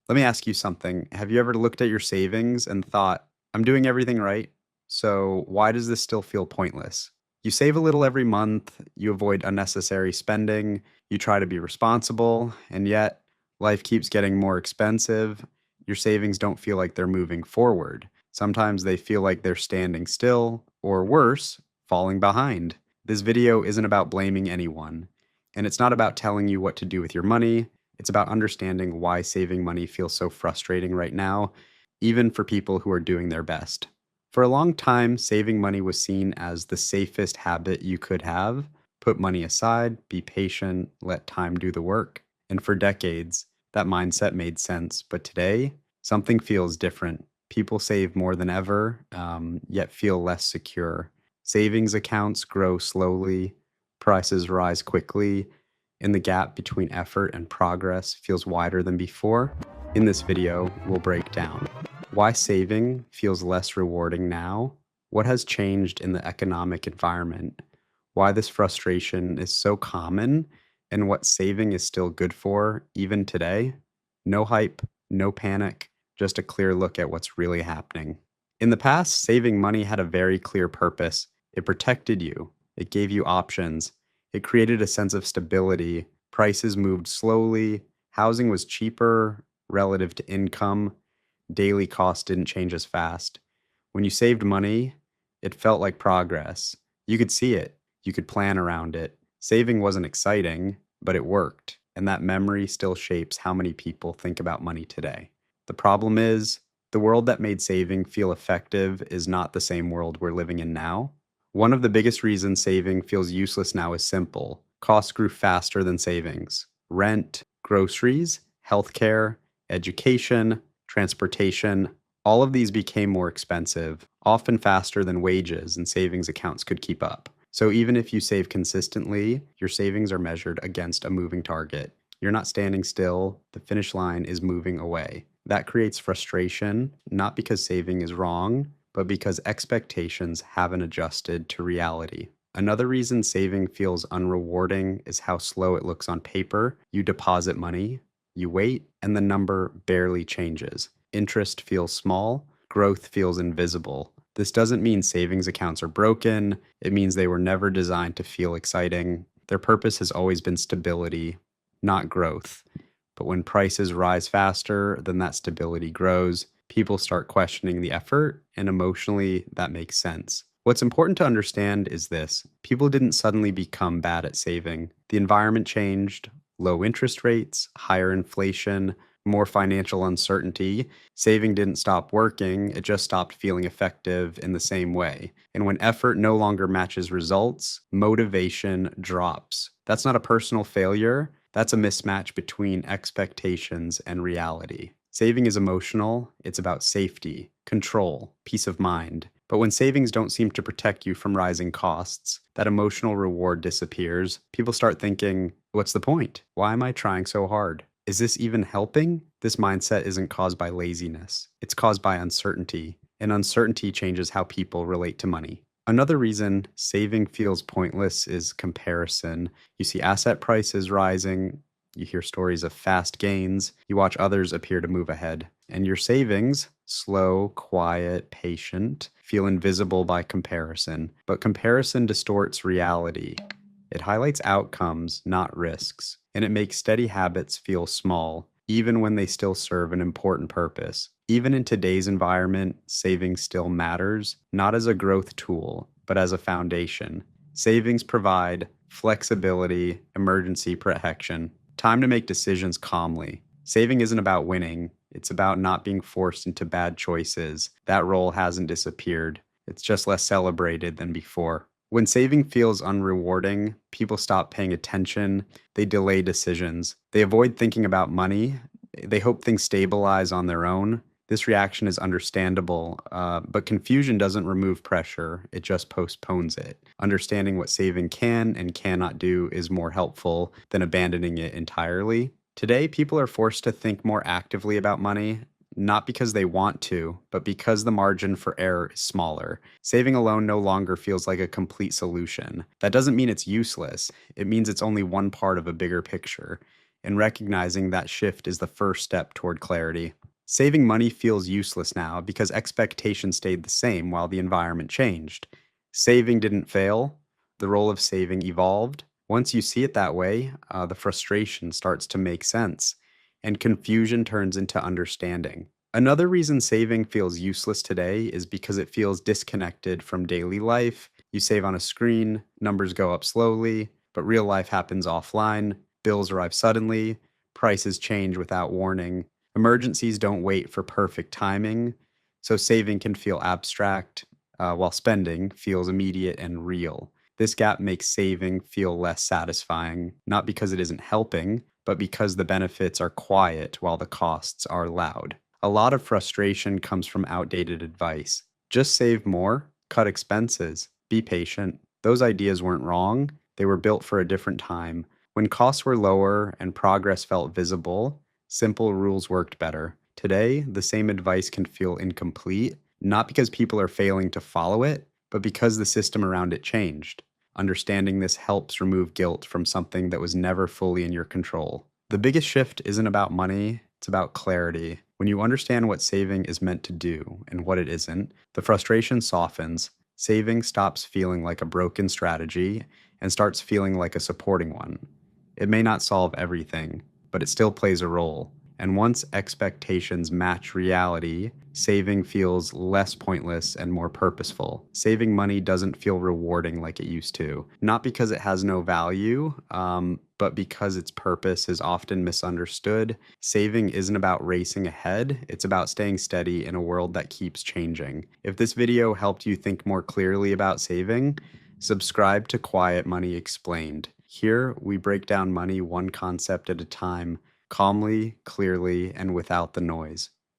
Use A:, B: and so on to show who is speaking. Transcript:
A: Let me ask you something. Have you ever looked at your savings and thought, I'm doing everything right, so why does this still feel pointless? You save a little every month, you avoid unnecessary spending, you try to be responsible, and yet life keeps getting more expensive. Your savings don't feel like they're moving forward. Sometimes they feel like they're standing still, or worse, falling behind. This video isn't about blaming anyone, and it's not about telling you what to do with your money. It's about understanding why saving money feels so frustrating right now, even for people who are doing their best. For a long time, saving money was seen as the safest habit you could have. Put money aside, be patient, let time do the work. And for decades, that mindset made sense. But today, something feels different. People save more than ever, yet feel less secure. Savings accounts grow slowly, prices rise quickly, and the gap between effort and progress feels wider than before. In this video, we'll break down why saving feels less rewarding now, what has changed in the economic environment, why this frustration is so common, and what saving is still good for even today. No hype, no panic, just a clear look at what's really happening. In the past, saving money had a very clear purpose. It protected you, it gave you options, it created a sense of stability. Prices moved slowly, housing was cheaper relative to income, daily costs didn't change as fast. When you saved money, it felt like progress. You could see it, you could plan around it. Saving wasn't exciting, but it worked, and that memory still shapes how many people think about money today. The problem is, the world that made saving feel effective is not the same world we're living in now. One of the biggest reasons saving feels useless now is simple. Costs grew faster than savings. Rent, groceries, healthcare, education, transportation, all of these became more expensive, often faster than wages and savings accounts could keep up. So even if you save consistently, your savings are measured against a moving target. You're not standing still, the finish line is moving away. That creates frustration, not because saving is wrong, but because expectations haven't adjusted to reality. Another reason saving feels unrewarding is how slow it looks on paper. You deposit money, you wait, and the number barely changes. Interest feels small, growth feels invisible. This doesn't mean savings accounts are broken, it means they were never designed to feel exciting. Their purpose has always been stability, not growth. But when prices rise faster than that stability grows, people start questioning the effort, and emotionally, that makes sense. What's important to understand is this: people didn't suddenly become bad at saving. The environment changed, low interest rates, higher inflation, more financial uncertainty. Saving didn't stop working, it just stopped feeling effective in the same way. And when effort no longer matches results, motivation drops. That's not a personal failure, that's a mismatch between expectations and reality. Saving is emotional, it's about safety, control, peace of mind. But when savings don't seem to protect you from rising costs, that emotional reward disappears. People start thinking, what's the point? Why am I trying so hard? Is this even helping? This mindset isn't caused by laziness, it's caused by uncertainty, and uncertainty changes how people relate to money. Another reason saving feels pointless is comparison. You see asset prices rising, you hear stories of fast gains, you watch others appear to move ahead, and your savings, slow, quiet, patient, feel invisible by comparison. But comparison distorts reality. It highlights outcomes, not risks, and it makes steady habits feel small, even when they still serve an important purpose. Even in today's environment, saving still matters, not as a growth tool, but as a foundation. Savings provide flexibility, emergency protection, time to make decisions calmly. Saving isn't about winning, it's about not being forced into bad choices. That role hasn't disappeared, it's just less celebrated than before. When saving feels unrewarding, people stop paying attention, they delay decisions, they avoid thinking about money, they hope things stabilize on their own. This reaction is understandable, but confusion doesn't remove pressure, it just postpones it. Understanding what saving can and cannot do is more helpful than abandoning it entirely. Today, people are forced to think more actively about money, not because they want to, but because the margin for error is smaller. Saving alone no longer feels like a complete solution. That doesn't mean it's useless, it means it's only one part of a bigger picture. and recognizing that shift is the first step toward clarity. Saving money feels useless now because expectations stayed the same while the environment changed. Saving didn't fail, the role of saving evolved. Once you see it that way, the frustration starts to make sense, and confusion turns into understanding. Another reason saving feels useless today is because it feels disconnected from daily life. You save on a screen, numbers go up slowly, but real life happens offline. Bills arrive suddenly, prices change without warning. Emergencies don't wait for perfect timing, so saving can feel abstract, while spending feels immediate and real. This gap makes saving feel less satisfying, not because it isn't helping, but because the benefits are quiet while the costs are loud. A lot of frustration comes from outdated advice. Just save more, cut expenses, be patient. Those ideas weren't wrong, they were built for a different time. When costs were lower and progress felt visible, simple rules worked better. Today, the same advice can feel incomplete, not because people are failing to follow it, but because the system around it changed. Understanding this helps remove guilt from something that was never fully in your control. The biggest shift isn't about money, it's about clarity. When you understand what saving is meant to do and what it isn't, the frustration softens. Saving stops feeling like a broken strategy and starts feeling like a supporting one. It may not solve everything, but it still plays a role. And once expectations match reality, saving feels less pointless and more purposeful. Saving money doesn't feel rewarding like it used to, not because it has no value, but because its purpose is often misunderstood. Saving isn't about racing ahead, it's about staying steady in a world that keeps changing. If this video helped you think more clearly about saving, subscribe to Quiet Money Explained. Here, we break down money one concept at a time, calmly, clearly, and without the noise.